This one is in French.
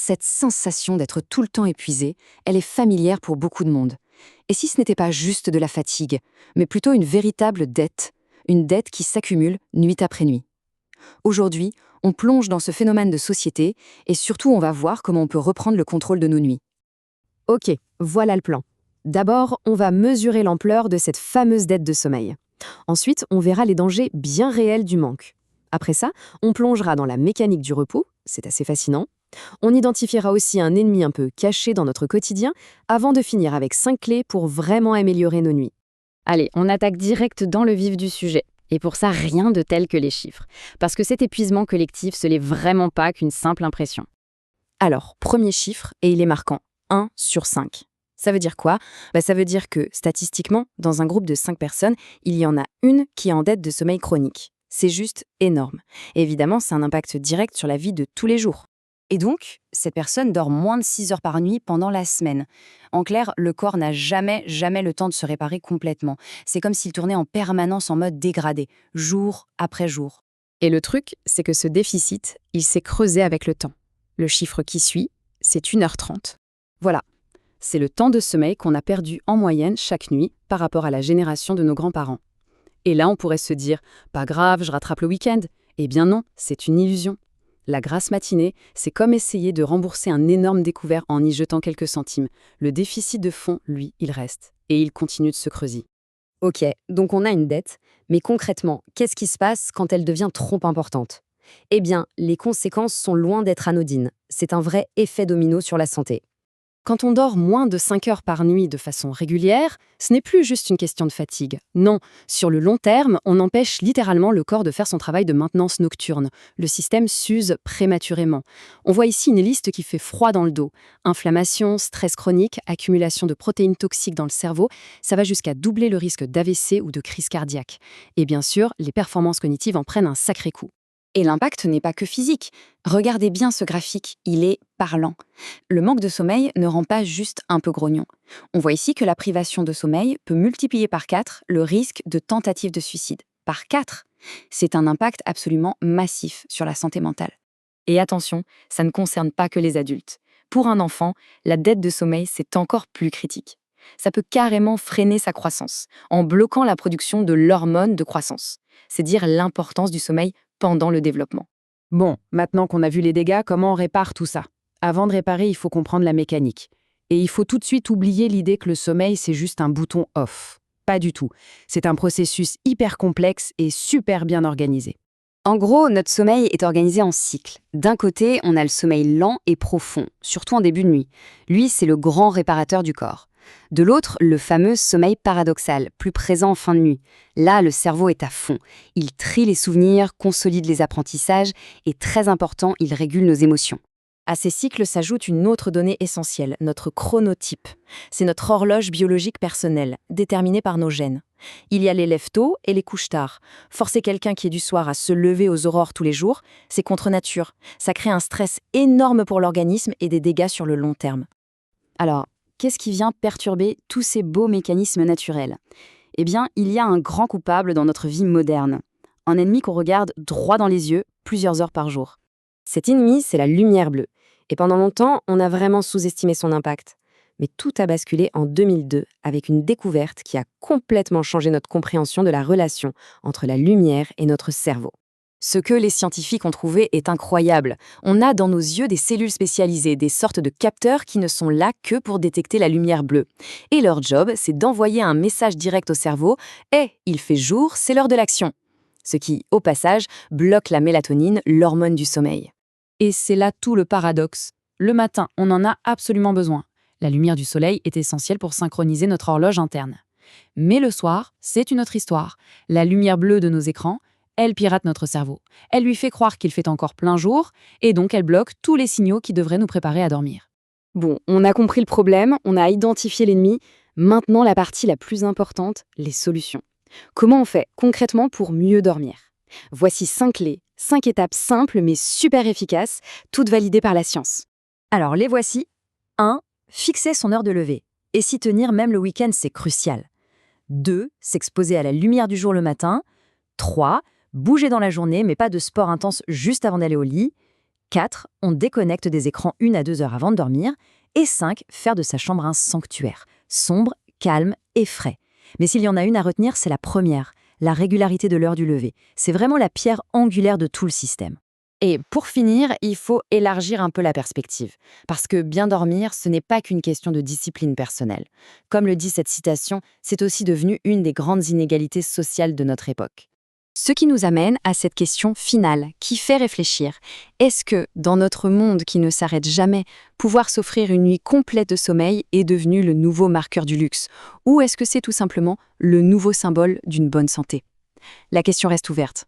cette sensation d'être tout le temps épuisé, elle est familière pour beaucoup de monde. Et si ce n'était pas juste de la fatigue, mais plutôt une véritable dette, une dette qui s'accumule nuit après nuit. Aujourd'hui, on plonge dans ce phénomène de société et surtout on va voir comment on peut reprendre le contrôle de nos nuits. Ok, voilà le plan. D'abord, on va mesurer l'ampleur de cette fameuse dette de sommeil. Ensuite, on verra les dangers bien réels du manque. Après ça, on plongera dans la mécanique du repos, c'est assez fascinant. On identifiera aussi un ennemi un peu caché dans notre quotidien, avant de finir avec 5 clés pour vraiment améliorer nos nuits. Allez, on attaque direct dans le vif du sujet. Et pour ça, rien de tel que les chiffres. Parce que cet épuisement collectif, ce n'est vraiment pas qu'une simple impression. Alors, premier chiffre, et il est marquant, 1 sur 5. Ça veut dire quoi? Ça veut dire que, statistiquement, dans un groupe de 5 personnes, il y en a une qui est en dette de sommeil chronique. C'est juste énorme. Et évidemment, c'est un impact direct sur la vie de tous les jours. Et donc, cette personne dort moins de 6 heures par nuit pendant la semaine. En clair, le corps n'a jamais le temps de se réparer complètement. C'est comme s'il tournait en permanence en mode dégradé, jour après jour. Et le truc, c'est que ce déficit, il s'est creusé avec le temps. Le chiffre qui suit, c'est 1h30. Voilà, c'est le temps de sommeil qu'on a perdu en moyenne chaque nuit par rapport à la génération de nos grands-parents. Et là, on pourrait se dire, pas grave, je rattrape le week-end. Eh bien non, c'est une illusion. La grasse matinée, c'est comme essayer de rembourser un énorme découvert en y jetant quelques centimes. Le déficit de fond, lui, il reste. Et il continue de se creuser. Ok, donc on a une dette, mais concrètement, qu'est-ce qui se passe quand elle devient trop importante? Eh bien, les conséquences sont loin d'être anodines. C'est un vrai effet domino sur la santé. Quand on dort moins de 5 heures par nuit de façon régulière, ce n'est plus juste une question de fatigue. Non, sur le long terme, on empêche littéralement le corps de faire son travail de maintenance nocturne. Le système s'use prématurément. On voit ici une liste qui fait froid dans le dos. Inflammation, stress chronique, accumulation de protéines toxiques dans le cerveau, ça va jusqu'à doubler le risque d'AVC ou de crise cardiaque. Et bien sûr, les performances cognitives en prennent un sacré coup. Et l'impact n'est pas que physique. Regardez bien ce graphique, il est parlant. Le manque de sommeil ne rend pas juste un peu grognon. On voit ici que la privation de sommeil peut multiplier par 4 le risque de tentative de suicide. Par 4! C'est un impact absolument massif sur la santé mentale. Et attention, ça ne concerne pas que les adultes. Pour un enfant, la dette de sommeil, c'est encore plus critique. Ça peut carrément freiner sa croissance, en bloquant la production de l'hormone de croissance. C'est dire l'importance du sommeil pendant le développement. Bon, maintenant qu'on a vu les dégâts, comment on répare tout ça? Avant de réparer, il faut comprendre la mécanique. Et il faut tout de suite oublier l'idée que le sommeil, c'est juste un bouton off. Pas du tout. C'est un processus hyper complexe et super bien organisé. En gros, notre sommeil est organisé en cycles. D'un côté, on a le sommeil lent et profond, surtout en début de nuit. Lui, c'est le grand réparateur du corps. De l'autre, le fameux sommeil paradoxal, plus présent en fin de nuit. Là, le cerveau est à fond. Il trie les souvenirs, consolide les apprentissages et, très important, il régule nos émotions. À ces cycles s'ajoute une autre donnée essentielle, notre chronotype. C'est notre horloge biologique personnelle, déterminée par nos gènes. Il y a les lève-tôt et les couche-tard. Forcer quelqu'un qui est du soir à se lever aux aurores tous les jours, c'est contre nature. Ça crée un stress énorme pour l'organisme et des dégâts sur le long terme. Alors, qu'est-ce qui vient perturber tous ces beaux mécanismes naturels? Eh bien, il y a un grand coupable dans notre vie moderne. Un ennemi qu'on regarde droit dans les yeux plusieurs heures par jour. Cet ennemi, c'est la lumière bleue. Et pendant longtemps, on a vraiment sous-estimé son impact. Mais tout a basculé en 2002 avec une découverte qui a complètement changé notre compréhension de la relation entre la lumière et notre cerveau. Ce que les scientifiques ont trouvé est incroyable. On a dans nos yeux des cellules spécialisées, des sortes de capteurs qui ne sont là que pour détecter la lumière bleue. Et leur job, c'est d'envoyer un message direct au cerveau « Hey, il fait jour, c'est l'heure de l'action !» Ce qui, au passage, bloque la mélatonine, l'hormone du sommeil. Et c'est là tout le paradoxe. Le matin, on en a absolument besoin. La lumière du soleil est essentielle pour synchroniser notre horloge interne. Mais le soir, c'est une autre histoire. La lumière bleue de nos écrans, elle pirate notre cerveau. Elle lui fait croire qu'il fait encore plein jour, et donc elle bloque tous les signaux qui devraient nous préparer à dormir. Bon, on a compris le problème, on a identifié l'ennemi. Maintenant, la partie la plus importante, les solutions. Comment on fait concrètement pour mieux dormir? Voici 5 clés, 5 étapes simples mais super efficaces, toutes validées par la science. Alors les voici. 1. Fixer son heure de lever. Et s'y tenir même le week-end, c'est crucial. 2. S'exposer à la lumière du jour le matin. 3. Bouger dans la journée, mais pas de sport intense juste avant d'aller au lit. 4. On déconnecte des écrans 1 à 2 heures avant de dormir. Et 5. Faire de sa chambre un sanctuaire, sombre, calme et frais. Mais s'il y en a une à retenir, c'est la première, la régularité de l'heure du lever. C'est vraiment la pierre angulaire de tout le système. Et pour finir, il faut élargir un peu la perspective. Parce que bien dormir, ce n'est pas qu'une question de discipline personnelle. Comme le dit cette citation, c'est aussi devenu une des grandes inégalités sociales de notre époque. Ce qui nous amène à cette question finale, qui fait réfléchir. Est-ce que, dans notre monde qui ne s'arrête jamais, pouvoir s'offrir une nuit complète de sommeil est devenu le nouveau marqueur du luxe? Ou est-ce que c'est tout simplement le nouveau symbole d'une bonne santé? La question reste ouverte.